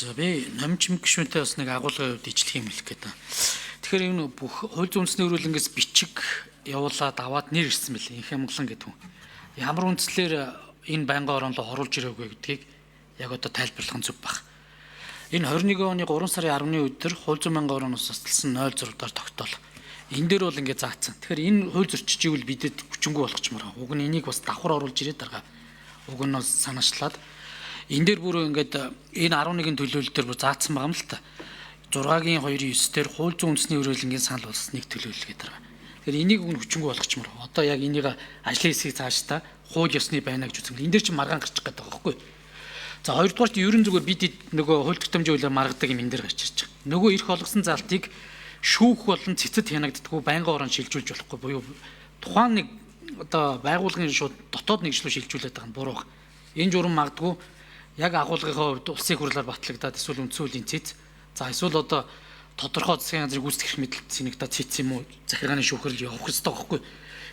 За би намжим гишүүнтэй бас нэг агуулгын хувьд ижлэх юм хэлэх гээд байна. Тэгэхээр энэ бүх хууль зүйн үндэсний хөрвүүлэнгээс бичиг явуулаад аваад нэр ирсэн мэлээ. Их Монголон гэдэг хүн. Ямар үндслээр энэ байнгын орондоо оруулж ирээгүй гэдгийг яг одоо тайлбарлах нь зөв баг. Энэ 21 оны 3 сарын 10-ны өдөр хууль зүйн байнгын орооноос засалсан 06-даар тогтоол. Энэ дээр бол ингэ заацсан. Тэгэхээр энэ хууль зөрчижийг л бидэд хүчингүй болгочмоор байгаа. Уг нь энийг бас давхар оруулж ирээд дарга. Уг нь бас санаачлаад энэ дээр бүр ингээд энэ 11-ийн төлөөлөл дээр бүр заасан байгаа юм л та. 6-гийн 2-9 дээр хууль зүйн үндэсний хөрвүүлэнгийн санал болсон нэг төлөөлөл гэдэг байгаа. Тэгэхээр энийг уг нь хүчингүй болгочмоор. Одоо яг энийг ажлын хэсгийг цаашдаа хууль ёсны байна гэж үзэн. Энэ дээр чинь маргаан гарчих гээд байгаа байхгүй. За хоёрдугаарт ерөн зүгээр бид нөгөө хууль тогтоомжийн хуулиар маргадаг юм энэ дээр гарч ирж байгаа. Нөгөө эрх олгосон залтыг шүүх болон цэцэд хянагддаггүй байнгын орон шилжүүлж болохгүй буюу тухайн нэг одоо байгууллагын шууд дотоод нэгжлөө шилжүүлээд байгаа нь буруу баг. Энэ журам магадгүй яг агуулгынхаа хувьд улсын хурлаар батлагдаад эсвэл үндсэн хуулийн цэц. За эсвэл одоо тодорхой засгийн газрын гүйцэтгэх эрх мэдэлд сэнэгдээд цэц юм уу захиргааны шүүхрэл явах хэрэгтэй байхгүй.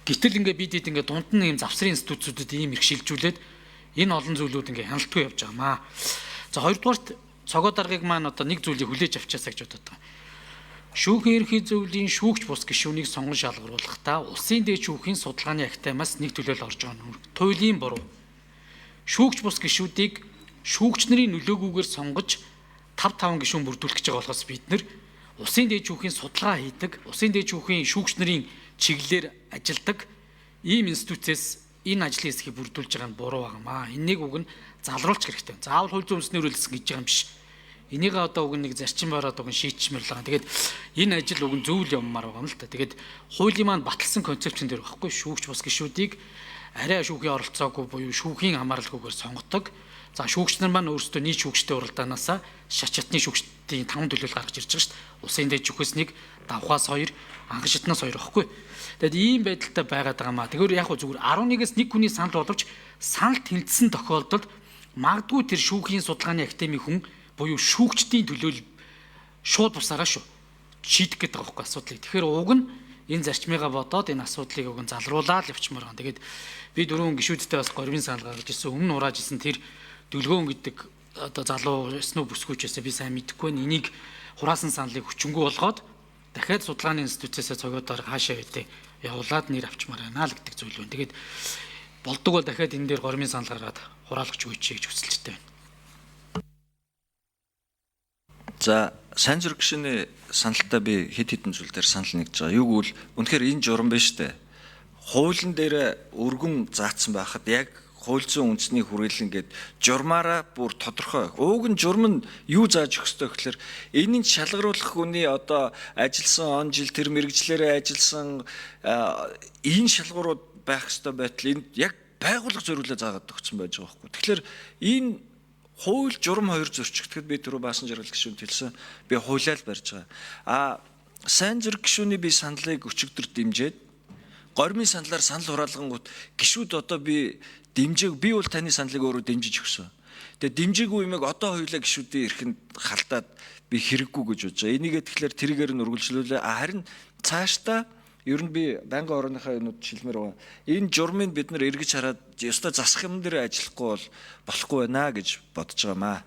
Гэтэл ингээд бид ингээд дунд нь ийм завсрын институтуудад ийм их шилжүүлээд энэ олон зүйлүүд ингээд хяналтгүй явж байгаамаа. За хоёрдугаарт цогоо даргыг маань одоо нэг зүйлийг хүлээж авчаасаа гэж бодоод байгаа. Шүүхийн ерхий зөвлөлийн шүүгч бус гишүүнийг сонгон шалгаруулахдаа улсын дээд шүүхийн судалгааны агтаймаас нэг төлөөлөл орж байгаа нь туйлын буруу. Шүүгч бус гишүүдийг шүүгч нарын нөлөөгүйгээр сонгож 5 гишүүн бүрдүүлэх гэж байгаа болохоос бид нэр улсын дээд шүүхийн судалгаа хийдэг, улсын дээд шүүхийн шүүгч нарын чиглэлээр ажилдаг ийм институцээс энэ ажлын хэсгийг бүрдүүлж байгаа нь буруу байгаамаа. Энийг уг нь залруулах хэрэгтэй. Заавал хууль зүйн үндэсний хөрвүүлсэн гэж байгаа юм биш. Энийг одоо уг нэг зарчим бараад уг нь шийдчмээр л байгаа. Тэгээд энэ ажил уг нь зөвл явмаар байгаа юм л та. Тэгээд хуулийн маань баталсан концепцэн дээр багхгүй шүүгч бус гишүүдийг арай шүүхийн оролцоогүй буюу шүүхийн хамааралгүйгээр сонгодог. За шүүгч нар маань өөрсдөө нийт шүүгчтэй уралдаанаас шат шатны шүүгчдийн 5 төлөөлөл гаргаж ирж байгаа шүү дээ. Улсын дээд шүүхээс нэг, давхаас 2, анхан шатнаас 2 багхгүй. Тэгэд ийм байдалтай байгаад байгаамаа. Тэгэхээр яг зүгээр 11-ээс нэг хүний санал боловч санал тэнцсэн тохиолдолд магадгүй тэр шүүхийн судалгааны академийн хүн буюу шүүгчдийн төлөөлөл шууд бусаараа шүү шийдэх гэдэг байгаа байхгүй асуудлыг. Тэгэхээр уг нь энэ зарчмыгаа бодоод энэ асуудлыг уг нь залруулаад л явчмаар байна. Тэгээд би дөрвөн гишүүдтэй бас горвын санал гаргаж ирсэн. Өмнө урааж исэн тэр дүлгөөн гэдэг одоо залуу снүү бүсгүйчээсээ би сайн мэдэхгүй байна. Энийг хураасан саналыг хүчингүй болгоод дахиад судалгааны институцээс цогоодоор хаашаа хэдэ явуулаад нэр авчмаар байна л гэдэг зүйл байна. Тэгээд болдог бол дахиад энэ дээр горвын санал гаргаад хураалагч үйчээ гэж хүсэлттэй байна. За сайн зүрх гишүүний саналтай би хэд хэдэн зүйл дээр санал нэгж байгаа. Юу гэвэл үнэхээр энэ журам биш үү? Хуулийн дээр өргөн заасан байхад яг хууль зүйн үндэсний хүрээлэн гээд журмаараа бүр тодорхой. Ууг нь журам нь юу зааж өгөх ёстой гэхээр энэний шалгаруулах хүний одоо ажилласан он жил тэр мэрэгчлэрээ ажилласан энэ шалгуурууд байх ёстой байтал энд яг байгууллага зориулаад заагаад өгсөн байж байгаа байхгүй. Тэгэхээр энэ хууль журам хоёр зөрчигдөхэд би түрүү баасан жаргал гишүүнд хэлсэн. Би хуулиа л барьж байгаа. Сайн зүрх гишүүний би саналыг өчигдөр дэмжиж гормын саналаар санал хураалгангууд гишүүд одоо би дэмжээг би бол таны саналыг өөрөө дэмжиж өгсөн. Тэгээ дэмжээгүй юмэг одоо хоёулаа гишүүдийн эрхэнд халтаад би хэрэггүй гэж бодож байгаа. Энийгээ тэгэхээр тэргээр нь үргэлжлүүлээ. Харин цаашдаа ер нь би байнгын орооныхаа юмуд шилмээр байгаа. Энэ журмыг бид нэр эргэж хараад ёстой засах юм дээр ажиллахгүй бол болохгүй байна гэж бодож байгаамаа.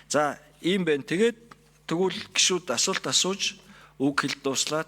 За ийм байна. Тэгээд тэгвэл гишүүд асуулт асууж үг хэл дууслаа.